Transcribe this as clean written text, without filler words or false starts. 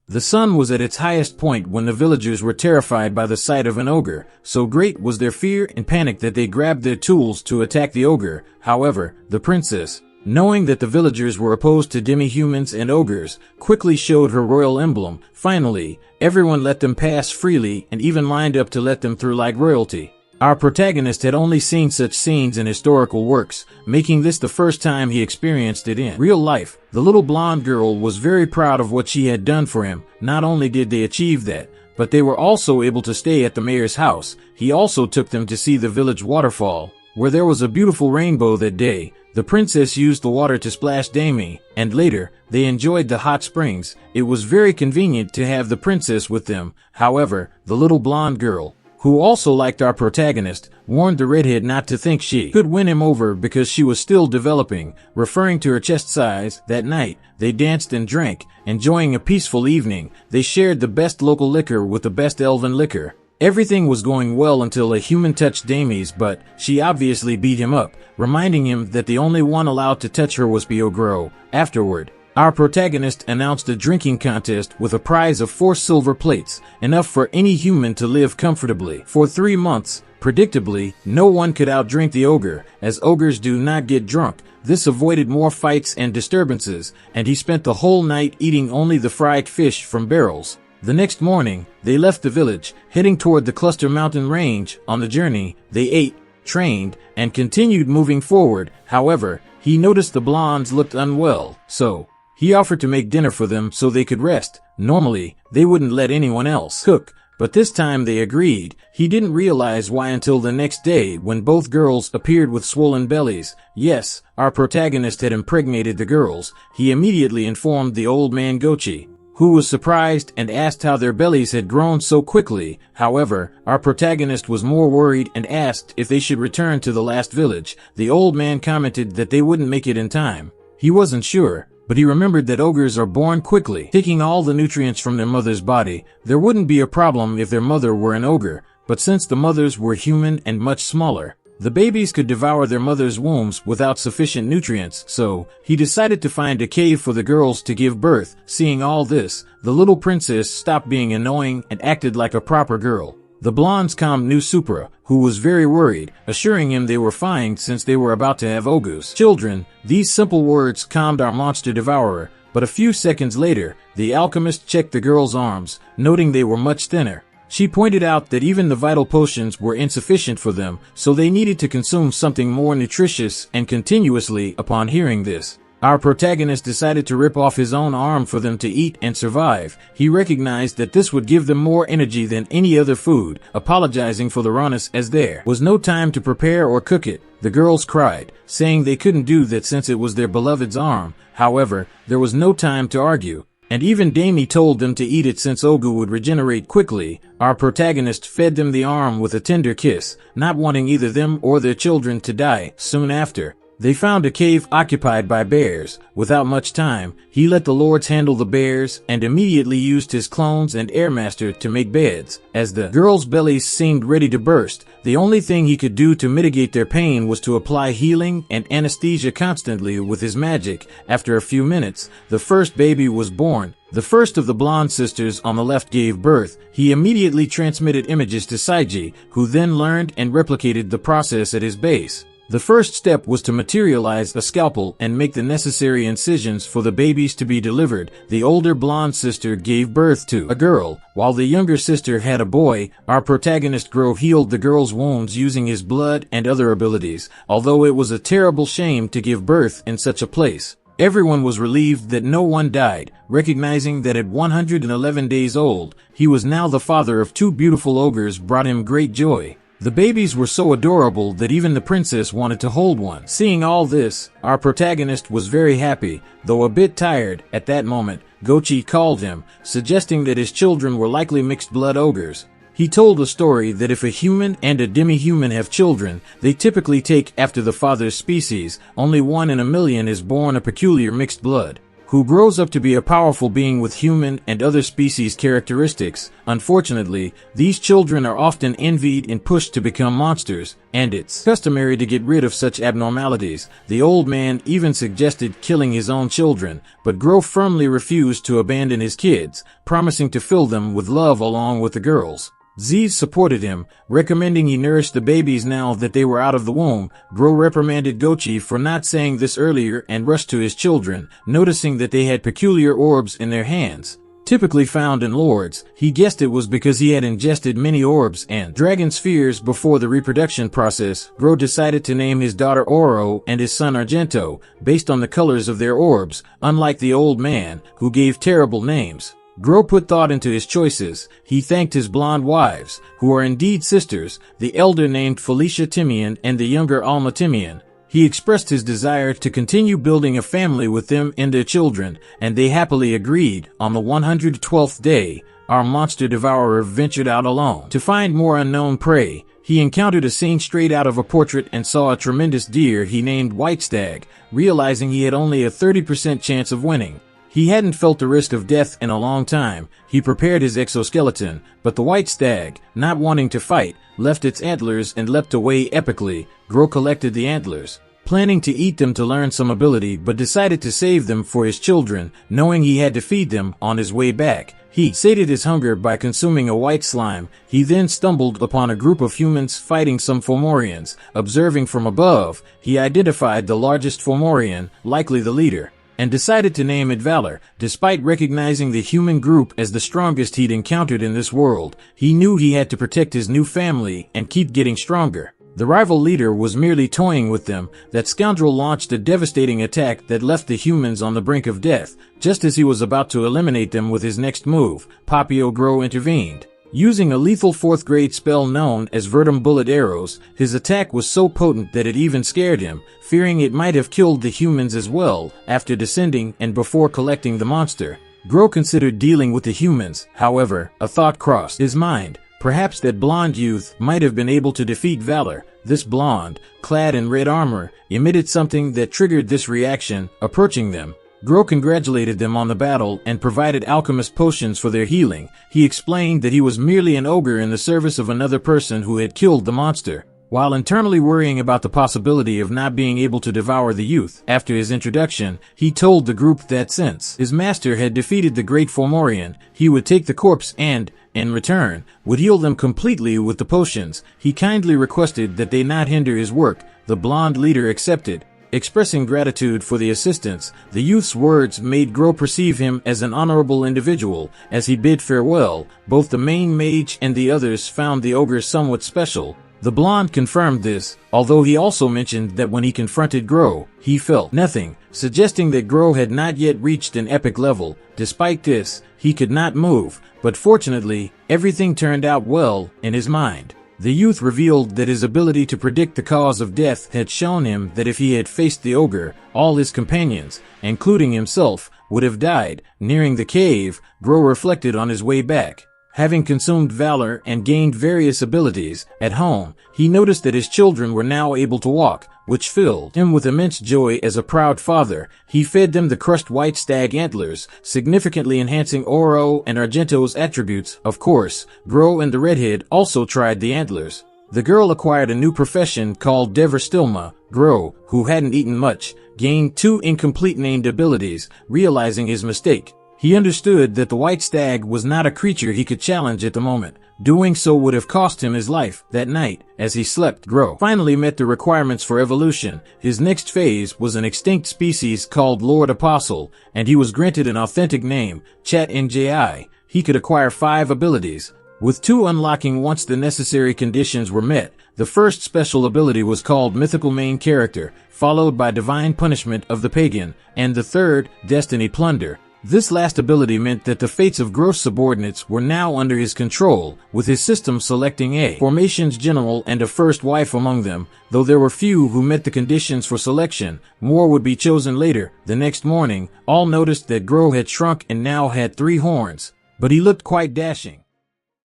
The sun was at its highest point when the villagers were terrified by the sight of an ogre. So great was their fear and panic that they grabbed their tools to attack the ogre. However, the princess, knowing that the villagers were opposed to demi-humans and ogres, quickly showed her royal emblem. Finally, everyone let them pass freely and even lined up to let them through like royalty. Our protagonist had only seen such scenes in historical works, making this the first time he experienced it in real life. The little blonde girl was very proud of what she had done for him. Not only did they achieve that, but they were also able to stay at the mayor's house. He also took them to see the village waterfall, where there was a beautiful rainbow that day. The princess used the water to splash Damie, and later, they enjoyed the hot springs. It was very convenient to have the princess with them. However, the little blonde girl, who also liked our protagonist, warned the redhead not to think she could win him over because she was still developing, referring to her chest size. That night, they danced and drank, enjoying a peaceful evening. They shared the best local liquor with the best elven liquor. Everything was going well until a human touched Damie's butt. She obviously beat him up, reminding him that the only one allowed to touch her was Biogro. Afterward, our protagonist announced a drinking contest with a prize of 4 silver plates, enough for any human to live comfortably for 3 months. Predictably, no one could outdrink the ogre, as ogres do not get drunk. This avoided more fights and disturbances, and he spent the whole night eating only the fried fish from barrels. The next morning, they left the village, heading toward the Cluster Mountain Range. On the journey, they ate, trained, and continued moving forward. However, he noticed the blondes looked unwell, so he offered to make dinner for them so they could rest. Normally, they wouldn't let anyone else cook, but this time they agreed. He didn't realize why until the next day when both girls appeared with swollen bellies. Yes, our protagonist had impregnated the girls. He immediately informed the old man Gochi, who was surprised and asked how their bellies had grown so quickly. However, our protagonist was more worried and asked if they should return to the last village. The old man commented that they wouldn't make it in time. He wasn't sure, but he remembered that ogres are born quickly, taking all the nutrients from their mother's body. There wouldn't be a problem if their mother were an ogre, but since the mothers were human and much smaller, the babies could devour their mother's wombs without sufficient nutrients, so he decided to find a cave for the girls to give birth. Seeing all this, the little princess stopped being annoying and acted like a proper girl. The blondes calmed New Supra, who was very worried, assuring him they were fine since they were about to have ogres. Children, these simple words calmed our monster devourer, but a few seconds later, the alchemist checked the girls' arms, noting they were much thinner. She pointed out that even the vital potions were insufficient for them, so they needed to consume something more nutritious. And continuously, upon hearing this, our protagonist decided to rip off his own arm for them to eat and survive. He recognized that this would give them more energy than any other food, apologizing for the rawness as there was no time to prepare or cook it. The girls cried, saying they couldn't do that since it was their beloved's arm. However, there was no time to argue, and even Damie told them to eat it since Ogu would regenerate quickly. Our protagonist fed them the arm with a tender kiss, not wanting either them or their children to die. Soon after, they found a cave occupied by bears. Without much time, he let the lords handle the bears and immediately used his clones and airmaster to make beds. As the girls' bellies seemed ready to burst, the only thing he could do to mitigate their pain was to apply healing and anesthesia constantly with his magic. After a few minutes, the first baby was born. The first of the blonde sisters on the left gave birth. He immediately transmitted images to Saiji, who then learned and replicated the process at his base. The first step was to materialize a scalpel and make the necessary incisions for the babies to be delivered. The older blonde sister gave birth to a girl, while the younger sister had a boy. Our protagonist Grove healed the girl's wounds using his blood and other abilities, although it was a terrible shame to give birth in such a place. Everyone was relieved that no one died, recognizing that at 111 days old, he was now the father of 2 beautiful ogres brought him great joy. The babies were so adorable that even the princess wanted to hold one. Seeing all this, our protagonist was very happy, though a bit tired. At that moment, Gochi called him, suggesting that his children were likely mixed-blood ogres. He told a story that if a human and a demi-human have children, they typically take after the father's species. Only 1 in a million is born a peculiar mixed blood. who grows up to be a powerful being with human and other species characteristics. Unfortunately, these children are often envied and pushed to become monsters, and it's customary to get rid of such abnormalities. The old man even suggested killing his own children, but Gro firmly refused to abandon his kids, promising to fill them with love along with the girls. Ziz supported him, recommending he nourish the babies now that they were out of the womb. Gro reprimanded Gochi for not saying this earlier and rushed to his children, noticing that they had peculiar orbs in their hands, typically found in lords. He guessed it was because he had ingested many orbs and dragon spheres before the reproduction process. Gro decided to name his daughter Oro and his son Argento, based on the colors of their orbs, unlike the old man, who gave terrible names. Gro put thought into his choices. He thanked his blonde wives, who are indeed sisters, the elder named Felicia Timian and the younger Alma Timian. He expressed his desire to continue building a family with them and their children, and they happily agreed. On the 112th day, our monster devourer ventured out alone to find more unknown prey. He encountered a scene straight out of a portrait and saw a tremendous deer he named White Stag, realizing he had only a 30% chance of winning. He hadn't felt the risk of death in a long time. He prepared his exoskeleton, but the white stag, not wanting to fight, left its antlers and leapt away epically. Gro collected the antlers, planning to eat them to learn some ability, but decided to save them for his children, knowing he had to feed them. On his way back, he sated his hunger by consuming a white slime. He then stumbled upon a group of humans fighting some Fomorians. Observing from above, he identified the largest Fomorian, likely the leader, and decided to name it Valor. Despite recognizing the human group as the strongest he'd encountered in this world, he knew he had to protect his new family and keep getting stronger. The rival leader was merely toying with them. That scoundrel launched a devastating attack that left the humans on the brink of death. Just as he was about to eliminate them with his next move, Papio Gro intervened. Using a lethal 4th grade spell known as Verdum Bullet Arrows, his attack was so potent that it even scared him, fearing it might have killed the humans as well. After descending and before collecting the monster, Gro considered dealing with the humans. However, a thought crossed his mind. Perhaps that blonde youth might have been able to defeat Valor. This blonde, clad in red armor, emitted something that triggered this reaction. Approaching them, Gro congratulated them on the battle and provided alchemist potions for their healing. He explained that he was merely an ogre in the service of another person who had killed the monster, while internally worrying about the possibility of not being able to devour the youth. After his introduction, he told the group that since his master had defeated the great Fomorian, he would take the corpse and, in return, would heal them completely with the potions. He kindly requested that they not hinder his work. The blonde leader accepted, expressing gratitude for the assistance. The youth's words made Gro perceive him as an honorable individual. As he bid farewell, both the main mage and the others found the ogre somewhat special. The blonde confirmed this, although he also mentioned that when he confronted Gro, he felt nothing, suggesting that Gro had not yet reached an epic level. Despite this, he could not move, but fortunately, everything turned out well in his mind. The youth revealed that his ability to predict the cause of death had shown him that if he had faced the ogre, all his companions, including himself, would have died. Nearing the cave, Gro reflected on his way back. Having consumed valor and gained various abilities, at home, he noticed that his children were now able to walk, which filled him with immense joy. As a proud father, he fed them the crushed white stag antlers, significantly enhancing Oro and Argento's attributes. Of course, Gro and the redhead also tried the antlers. The girl acquired a new profession called Deverstilma. Gro, who hadn't eaten much, gained 2 incomplete named abilities. Realizing his mistake, he understood that the white stag was not a creature he could challenge at the moment. Doing so would have cost him his life. That night, as he slept, Gro finally met the requirements for evolution. His next phase was an extinct species called Lord Apostle, and he was granted an authentic name, Chat Nji. He could acquire 5 abilities, with 2 unlocking once the necessary conditions were met. The first special ability was called Mythical Main Character, followed by Divine Punishment of the Pagan, and the third, Destiny Plunder. This last ability meant that the fates of Gro's subordinates were now under his control, with his system selecting a formations general and a first wife among them. Though there were few who met the conditions for selection, more would be chosen later. The next morning, all noticed that Gro had shrunk and now had 3 horns, but he looked quite dashing.